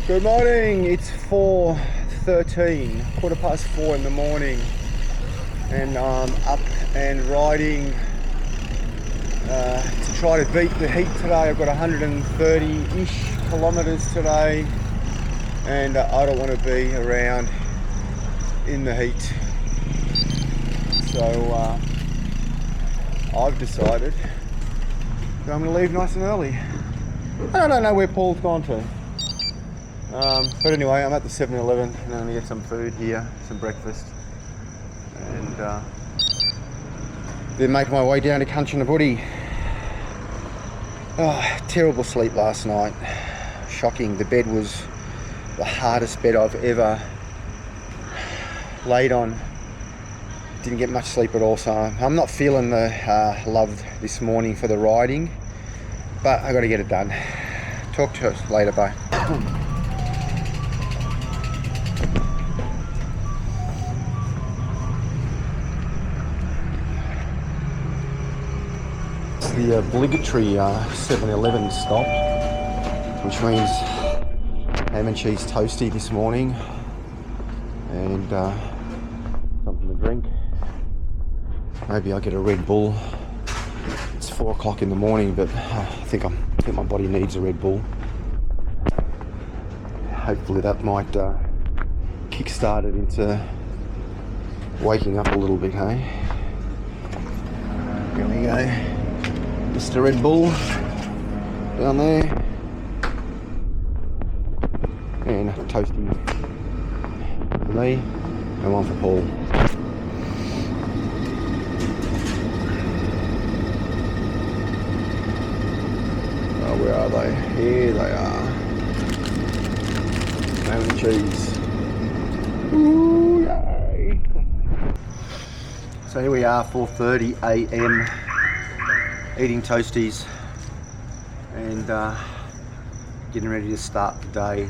Good morning, it's 4:13, 4:15 in the morning, and I'm up and riding to try to beat the heat today. I've got 130-ish kilometers today, and I don't want to be around in the heat. So I've decided that I'm going to leave nice and early. I don't know where Paul's gone to. But anyway, I'm at the 7-Eleven and I'm going to get some food here, some breakfast, and then make my way down to Kanchanaburi. Oh, terrible sleep last night. Shocking. The bed was the hardest bed I've ever laid on. Didn't get much sleep at all, so I'm not feeling the love this morning for the riding, but I got to get it done. Talk to us later, bye. The obligatory 7-Eleven stop, which means ham and cheese toasty this morning and something to drink. Maybe I'll get a Red Bull. It's 4 o'clock in the morning, but I think my body needs a Red Bull. Hopefully that might kickstart it into waking up a little bit, hey? Here we go. Mr. Red Bull down there, and a toasty for me and one for Paul. Oh, where are they? Here they are. Ham and cheese. Ooh, yay. So here we are, 4:30 a.m. eating toasties and getting ready to start the day.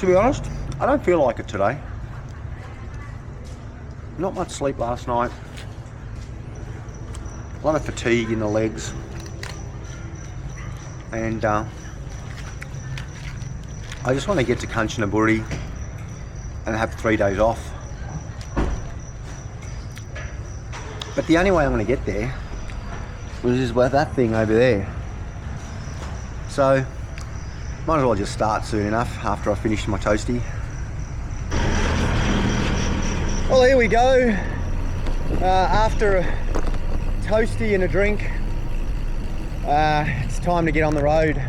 To be honest, I don't feel like it today. Not much sleep last night. A lot of fatigue in the legs. And I just want to get to Kanchanaburi and have 3 days off. But the only way I'm going to get there is with that thing over there. So, might as well just start soon enough after I finish my toasty. Well, here we go. After a toasty and a drink, it's time to get on the road.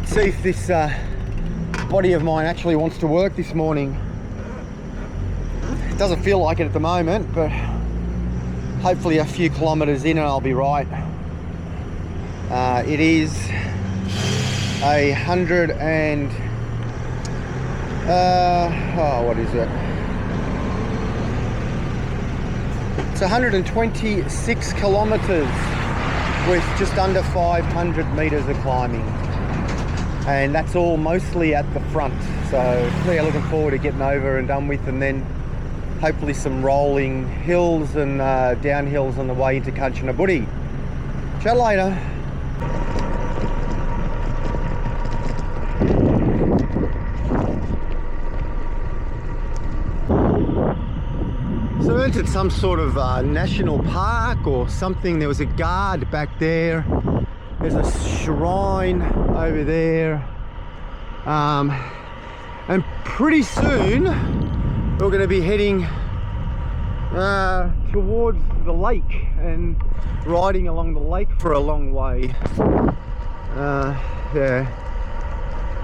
See if this body of mine actually wants to work this morning. Doesn't feel like it at the moment, but hopefully a few kilometers in and I'll be right. It is 100 and what is it? It's 126 kilometers with just under 500 meters of climbing, and that's all mostly at the front. So yeah, looking forward to getting over and done with, and then hopefully some rolling hills and downhills on the way into Kanchanaburi. Chat later. So I entered some sort of national park or something. There was a guard back there. There's a shrine over there. And pretty soon we're going to be heading towards the lake and riding along the lake for a long way. Yeah,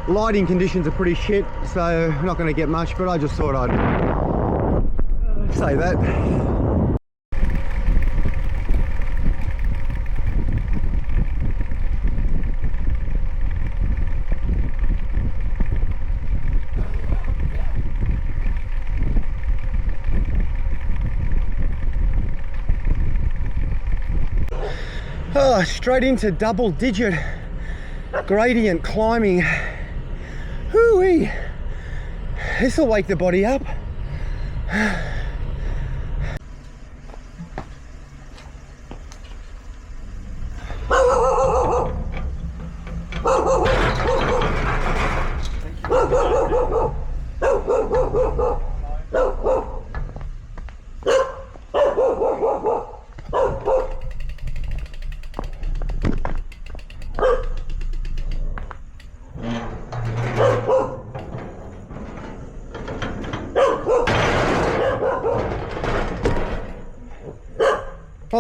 lighting conditions are pretty shit, so I'm not going to get much, but I just thought I'd say that. Oh, straight into double-digit gradient climbing. Hoo-wee. This will wake the body up.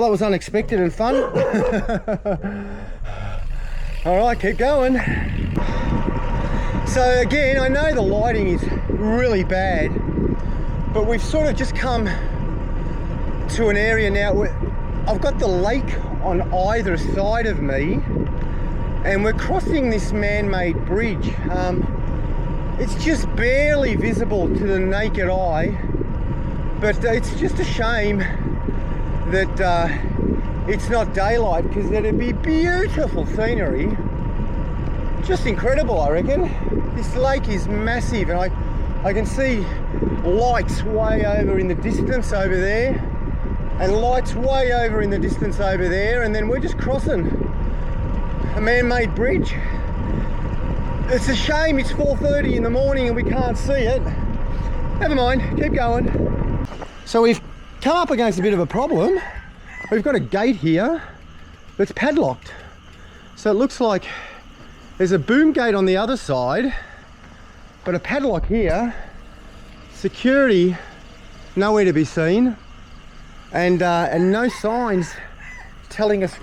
that was unexpected and fun. All right, keep going. So again, I know the lighting is really bad, but we've sort of just come to an area now where I've got the lake on either side of me, and we're crossing this man-made bridge. It's just barely visible to the naked eye, but it's just a shame that it's not daylight, because it'd be beautiful scenery. Just incredible, I reckon. This lake is massive, and I can see lights way over in the distance over there, and lights way over in the distance over there, and then we're just crossing a man-made bridge. It's a shame it's 4:30 in the morning and we can't see it. Never mind, keep going. So we've come up against a bit of a problem. We've got a gate here that's padlocked. So it looks like there's a boom gate on the other side, but a padlock here. Security nowhere to be seen, and no signs telling us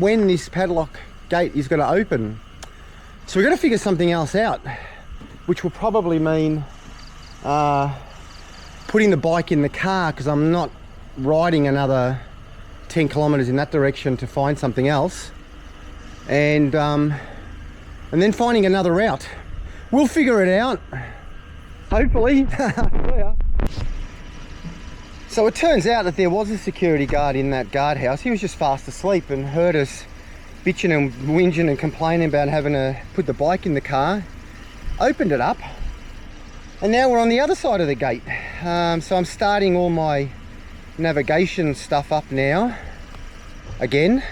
when this padlock gate is going to open. So we've got to figure something else out, which will probably mean putting the bike in the car, because I'm not riding another 10 kilometers in that direction to find something else, and then finding another route. We'll figure it out, hopefully. So it turns out that there was a security guard in that guardhouse. He was just fast asleep and heard us bitching and whinging and complaining about having to put the bike in the car, opened it up, and now we're on the other side of the gate. So I'm starting all my navigation stuff up now again,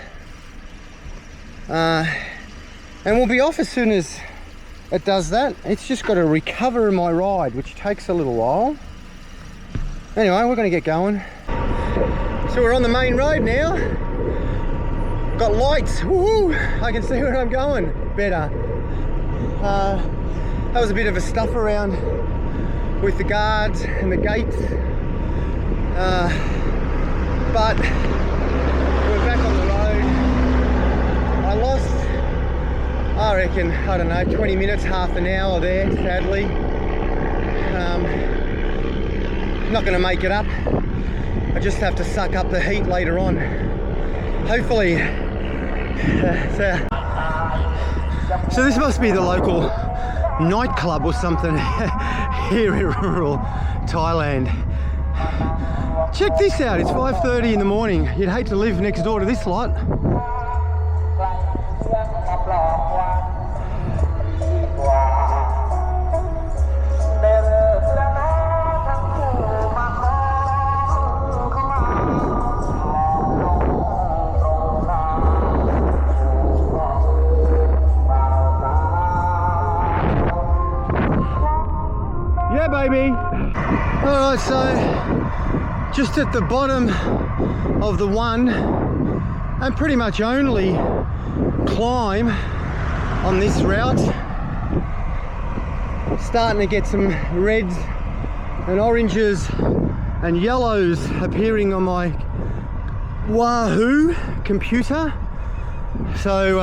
and we'll be off as soon as it does that. It's just got to recover my ride, which takes a little while. Anyway, we're going to get going. So we're on the main road now. Got lights, woohoo! I can see where I'm going better. That was a bit of a stuff around with the guards and the gates, but we're back on the road. I lost, I reckon, I don't know, 20 minutes, half an hour there, sadly. Not going to make it up. I just have to suck up the heat later on. Hopefully. So this must be the local nightclub or something here in rural Thailand. Check this out, it's 5:30 in the morning. You'd hate to live next door to this lot. Baby. Alright, so just at the bottom of the one and pretty much only climb on this route, starting to get some reds and oranges and yellows appearing on my Wahoo computer, so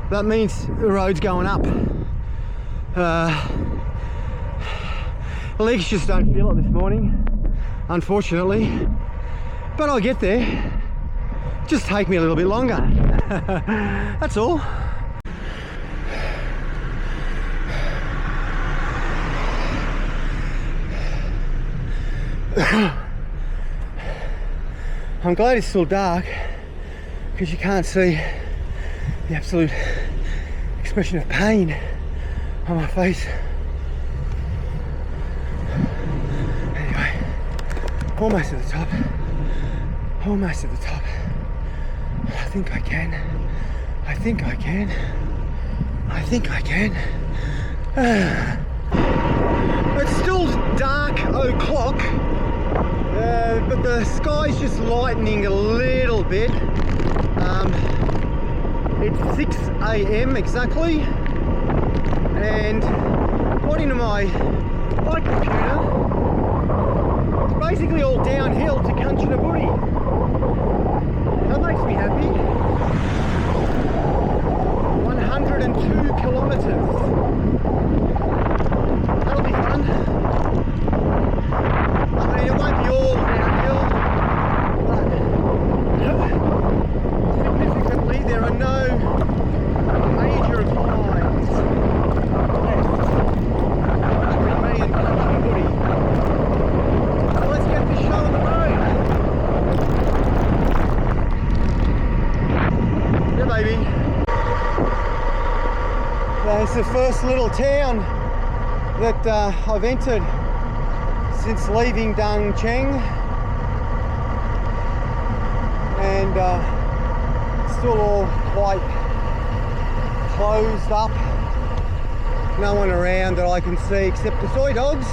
that means the road's going up. Legs just don't feel it this morning, unfortunately, but I'll get there. Just take me a little bit longer. That's all. I'm glad it's still dark, because you can't see the absolute expression of pain on my face. Almost at the top. Almost at the top. I think I can. I think I can. I think I can. It's still dark o'clock, but the sky's just lightening a little bit. It's 6 AM exactly, and according to my computer, basically all downhill to Kanchanaburi. happy. 102 kilometers. That'll be fun. I mean, it won't be all downhill, but significantly there are no major lines left between me and country footy. So let's get this show on the road. Yeah, baby. It's the first little town that I've entered since leaving Dang Cheng, and still all quite closed up. No one around that I can see except the soy dogs.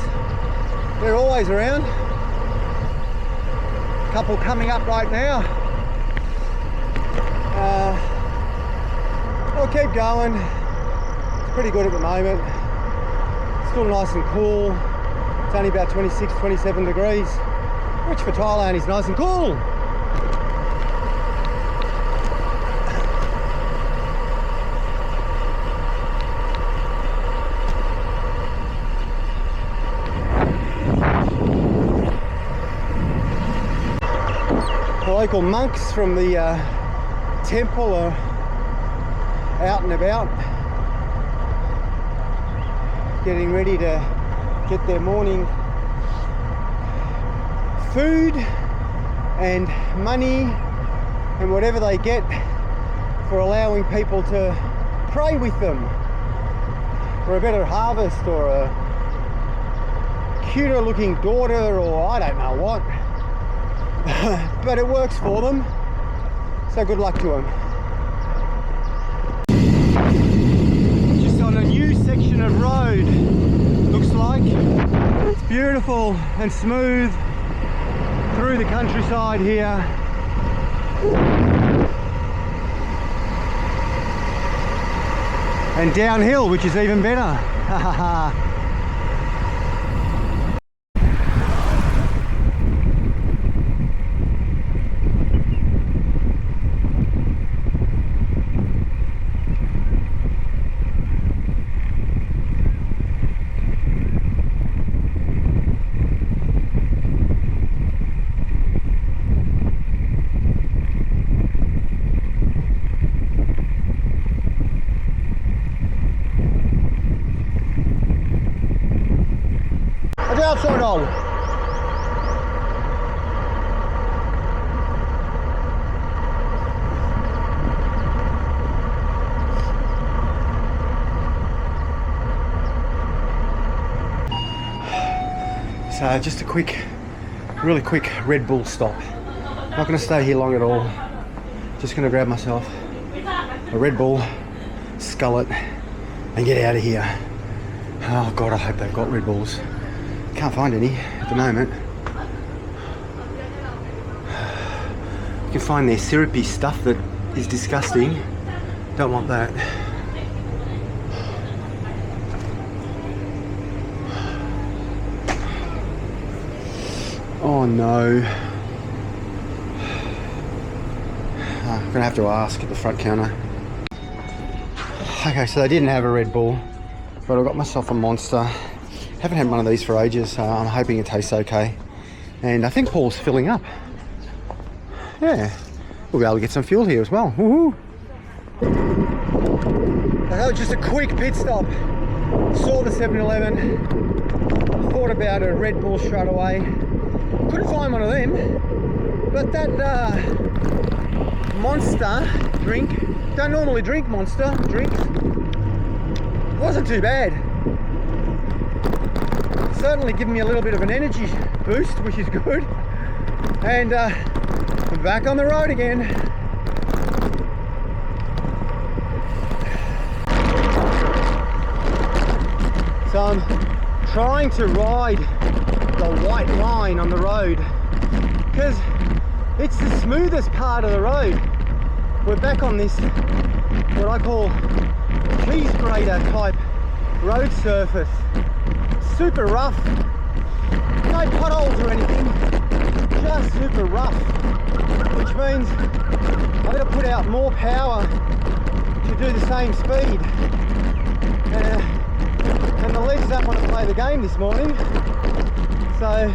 They're always around. Couple coming up right now. I'll keep going. It's pretty good at the moment. Still nice and cool. It's only about 26, 27 degrees, which for Thailand is nice and cool. The local monks from the temple are out and about, getting ready to get their morning food and money and whatever they get for allowing people to pray with them for a better harvest or a cuter looking daughter, or I don't know what. But it works for them, so good luck to them. Just on a new section of road, looks like. It's beautiful and smooth through the countryside here. And downhill, which is even better. Outside on. So just a really quick Red Bull stop. Not going to stay here long at all. Just going to grab myself a Red Bull, scull it, and get out of here. Oh God, I hope they've got Red Bulls. Can't find any at the moment. You can find their syrupy stuff that is disgusting. Don't want that. Oh no. I'm gonna have to ask at the front counter. Okay, so they didn't have a Red Bull, but I got myself a Monster. Haven't had one of these for ages, so I'm hoping it tastes okay. And I think Paul's filling up. Yeah, we'll be able to get some fuel here as well. Woohoo! That was just a quick pit stop. Saw the 7-Eleven, thought about a Red Bull straight away. Couldn't find one of them, but that Monster drink, don't normally drink Monster drinks, wasn't too bad. Certainly giving me a little bit of an energy boost, which is good. And I'm back on the road again. So I'm trying to ride the white line on the road because it's the smoothest part of the road. We're back on this, what I call cheese grater type road surface. Super rough, no potholes or anything, just super rough, which means I've got to put out more power to do the same speed. And the legs don't want to play the game this morning, so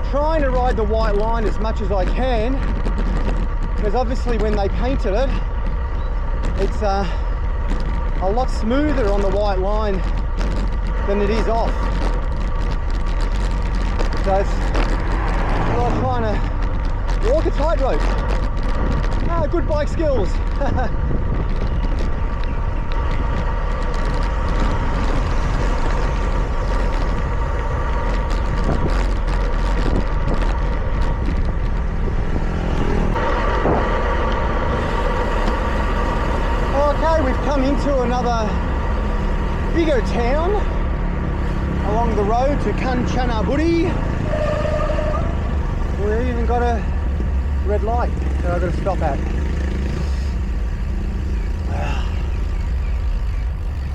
trying to ride the white line as much as I can, because obviously when they painted it, it's a lot smoother on the white line than it is off. So it's like trying to walk a tightrope. Good bike skills. Okay, we've come into another bigger town along the road to Kanchanaburi. We've even got a red light that I've got to stop at.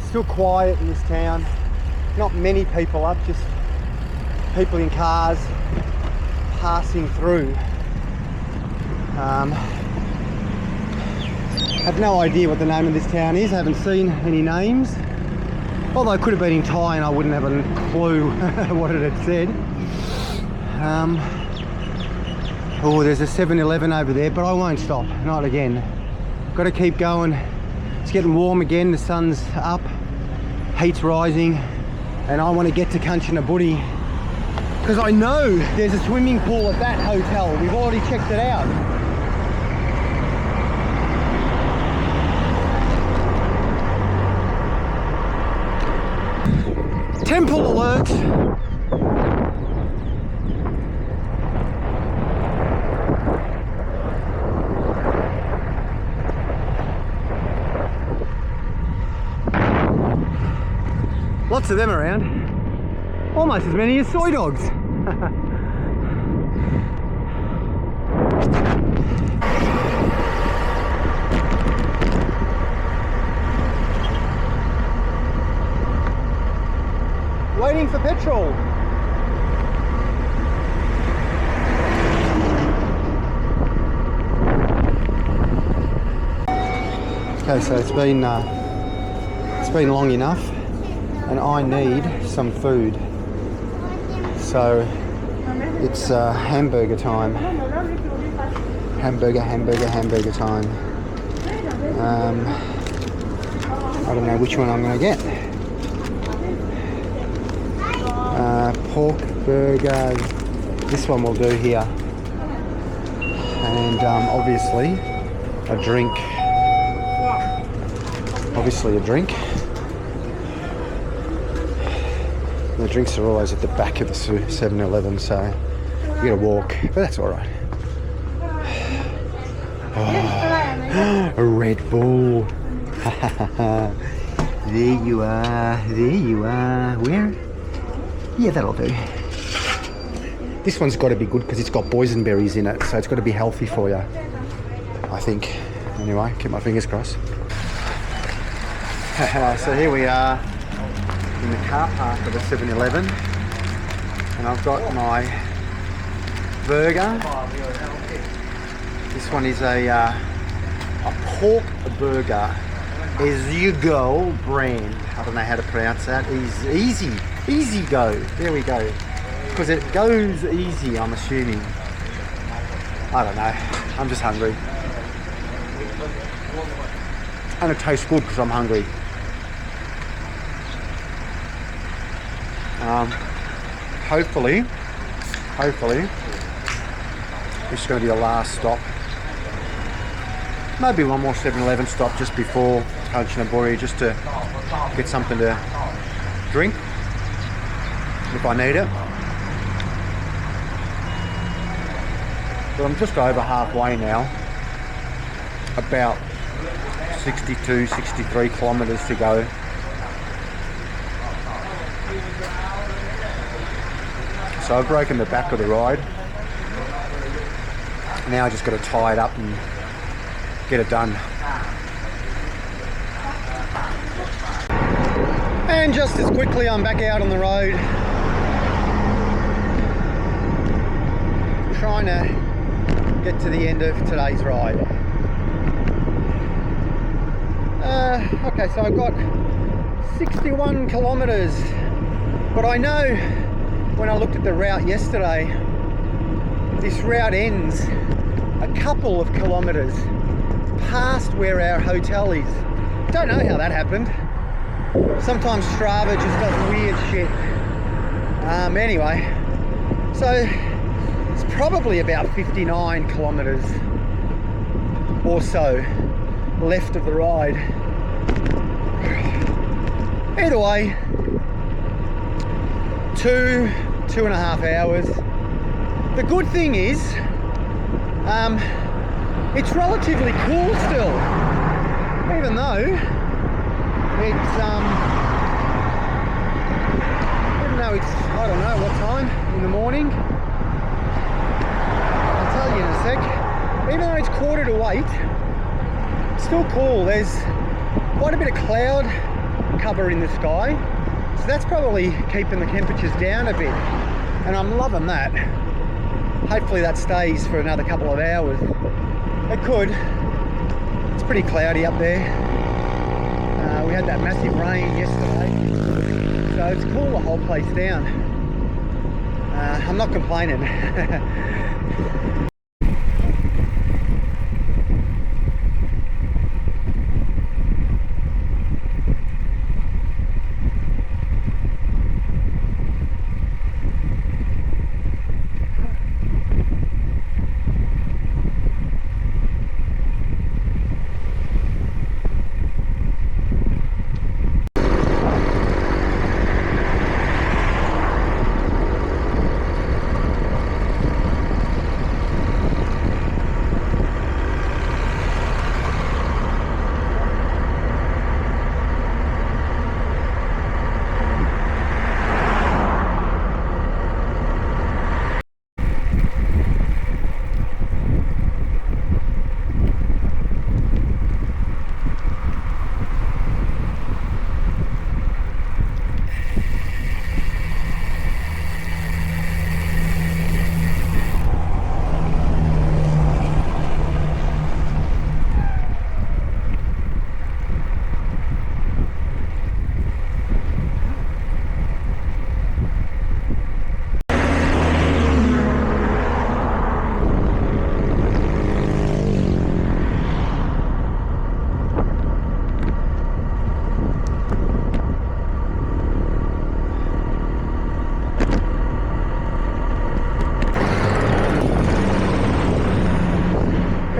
Still quiet in this town. Not many people up, just people in cars passing through. I have no idea what the name of this town is. I haven't seen any names. Although it could have been in Thai and I wouldn't have a clue what it had said. Oh, there's a 7-Eleven over there, but I won't stop, not again. Got to keep going. It's getting warm again, the sun's up, heat's rising, and I want to get to Kanchanaburi because I know there's a swimming pool at that hotel. We've already checked it out. Temple alert! Lots of them around. Almost as many as soy dogs. Waiting for petrol. Okay, so it's been long enough, and I need some food. So it's hamburger time. Hamburger time. I don't know which one I'm going to get. Pork burger, this one will do here, and obviously a drink. The drinks are always at the back of the 7-Eleven, so you gotta walk, but that's all right. Oh, a Red Bull. There you are. Where? Yeah, that'll do. This one's got to be good because it's got boysenberries in it, so it's got to be healthy for you, I think. Anyway, keep my fingers crossed. So here we are in the car park of the 7-Eleven, and I've got my burger. This one is a pork burger, As You Go brand. I don't know how to pronounce that. Easy Go. There we go. Because it goes easy, I'm assuming. I don't know. I'm just hungry. And it tastes good because I'm hungry. Hopefully, this is going to be the last stop. Maybe one more 7-Eleven stop just before Kanchanaburi, just to get something to drink if I need it. But I'm just over halfway now, about 62, 63 kilometres to go. So I've broken the back of the ride. Now I just got to tie it up and get it done. And just as quickly I'm back out on the road, trying to get to the end of today's ride. Okay, so I've got 61 kilometers, but I know when I looked at the route yesterday, this route ends a couple of kilometers past where our hotel is. Don't know how that happened. Sometimes Strava just does weird shit. Anyway, so it's probably about 59 kilometers or so left of the ride. Either way, 2.5 hours. The good thing is, it's relatively cool still, even though it's I don't know what time in the morning. I'll tell you in a sec. Even though it's 7:45, it's still cool. There's quite a bit of cloud cover in the sky, so that's probably keeping the temperatures down a bit, and I'm loving that. Hopefully that stays for another couple of hours. It could. It's pretty cloudy up there. We had that massive rain yesterday, so it's cool the whole place down. I'm not complaining.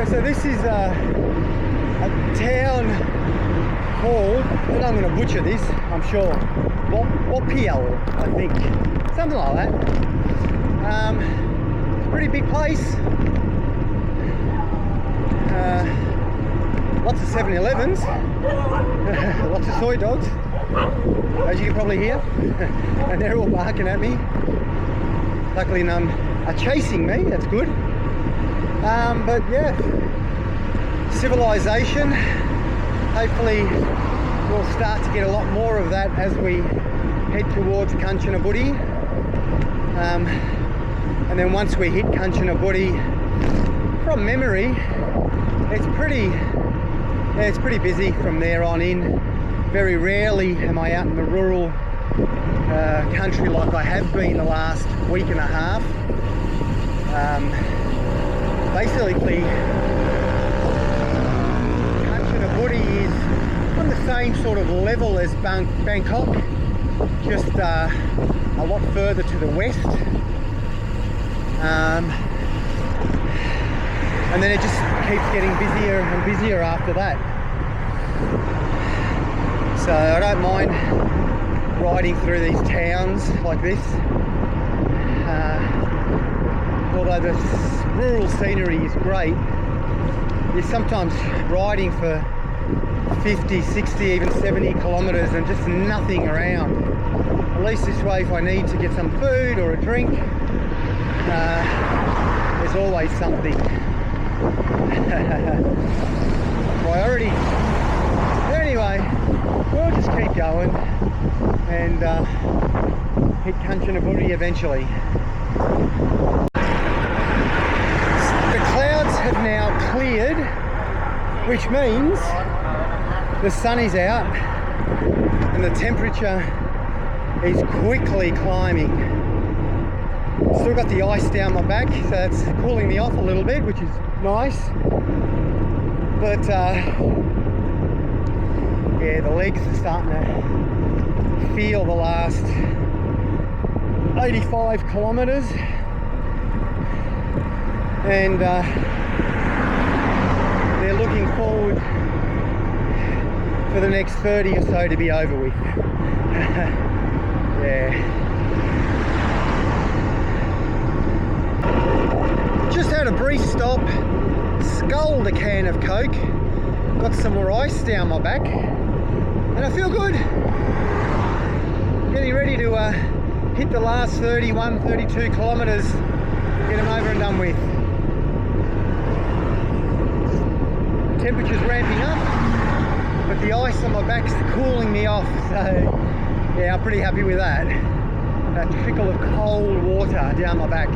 So this is a town called, and I'm going to butcher this, I'm sure, Wopiel, I think, something like that. It's a pretty big place. Lots of 7-Elevens, lots of soy dogs, as you can probably hear, and they're all barking at me. Luckily none are chasing me, that's good. But yeah, civilization. Hopefully we'll start to get a lot more of that as we head towards Kanchanaburi. And then once we hit Kanchanaburi, from memory, it's pretty busy from there on in. Very rarely am I out in the rural country like I have been the last week and a half. Basically, Kanchanaburi is on the same sort of level as Bangkok, just a lot further to the west. And then it just keeps getting busier and busier after that. So I don't mind riding through these towns like this. Although the rural scenery is great, you're sometimes riding for 50, 60, even 70 kilometers and just nothing around. At least this way, if I need to get some food or a drink, there's always something. Priority. Anyway, we'll just keep going and hit Kanchanaburi eventually. have now cleared, which means the sun is out and the temperature is quickly climbing. Still got the ice down my back, so that's cooling me off a little bit, which is nice. But yeah, the legs are starting to feel the last 85 kilometers, and they're looking forward for the next 30 or so to be over with. Yeah. Just had a brief stop, sculled a can of Coke, got some more ice down my back, and I feel good. Getting ready to hit the last 31, 32 kilometers, get them over and done with. Temperature's ramping up, but the ice on my back's cooling me off, so yeah, I'm pretty happy with that. That trickle of cold water down my back.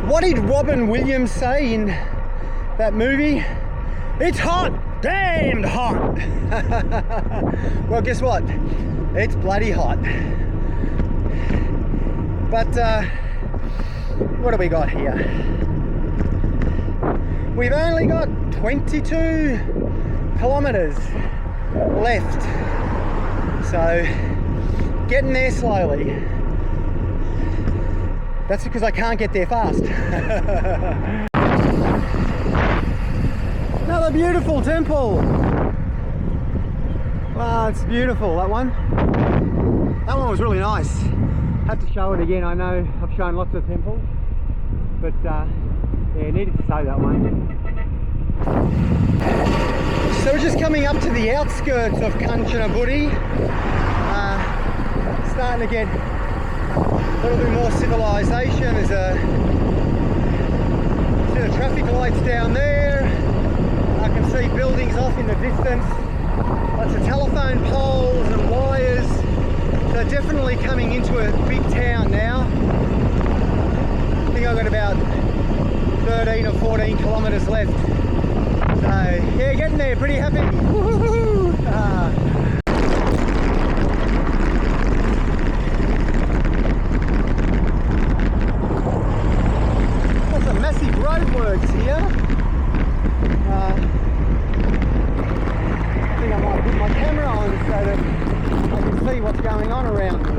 What did Robin Williams say in that movie? It's hot, damned hot. Well, guess what? It's bloody hot. But what do we got here? We've only got 22 kilometers left, so getting there slowly. That's because I can't get there fast. Another beautiful temple. Wow, it's beautiful, that one. That one was really nice. Had to show it again. I know I've shown lots of temples, but yeah, needed to show that one. So we're just coming up to the outskirts of Kanchanaburi. Starting to get a little bit more civilization. There's a set of traffic lights down there. I can see buildings off in the distance. Lots of telephone poles and wires. So definitely coming into a big town now. I think I've got about 13 or 14 kilometers left. So yeah, getting there, pretty happy. Woo-hoo-hoo. Massive roadworks here. I think I might put my camera on so that I can see what's going on around me.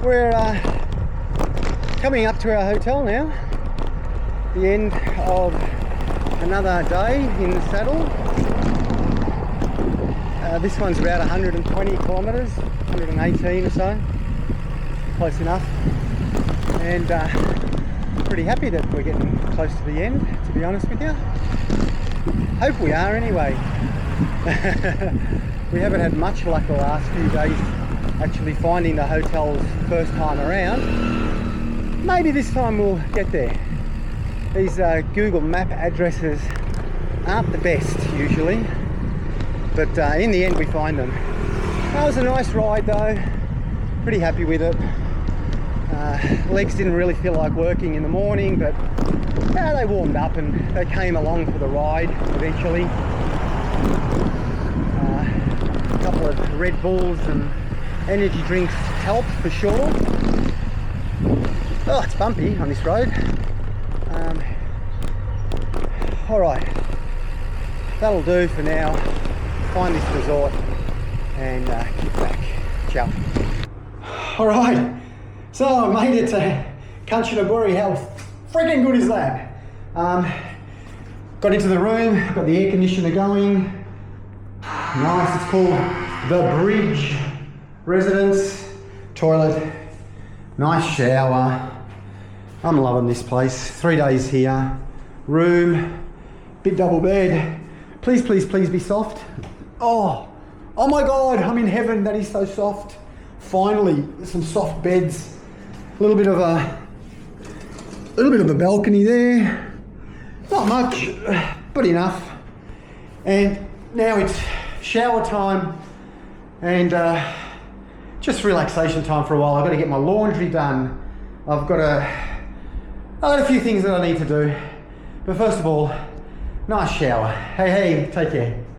We're coming up to our hotel now. The end of another day in the saddle. This one's about 120 kilometres, 118 or so, close enough. And pretty happy that we're getting close to the end, to be honest with you. Hope we are anyway. We haven't had much luck the last few days actually finding the hotels first time around. Maybe this time we'll get there. These Google map addresses aren't the best usually, but in the end we find them. That was a nice ride though, pretty happy with it. Legs didn't really feel like working in the morning, but yeah, they warmed up and they came along for the ride eventually. A couple of Red Bulls and energy drinks help for sure. Oh, it's bumpy on this road. Alright, that'll do for now. Find this resort and kick back. Ciao. Alright, so I made it to Kanchanaburi. How freaking good is that? Got into the room, got the air conditioner going. Nice, it's called The Bridge Residence. Toilet, nice shower. I'm loving this place. 3 days here. Room, big double bed. Please, please, please be soft. Oh my God, I'm in heaven. That is so soft. Finally, some soft beds. A little bit of a balcony there. Not much, but enough. And now it's shower time and just relaxation time for a while. I've got to get my laundry done. I've got a few things that I need to do. But first of all, nice shower. Hey, take care.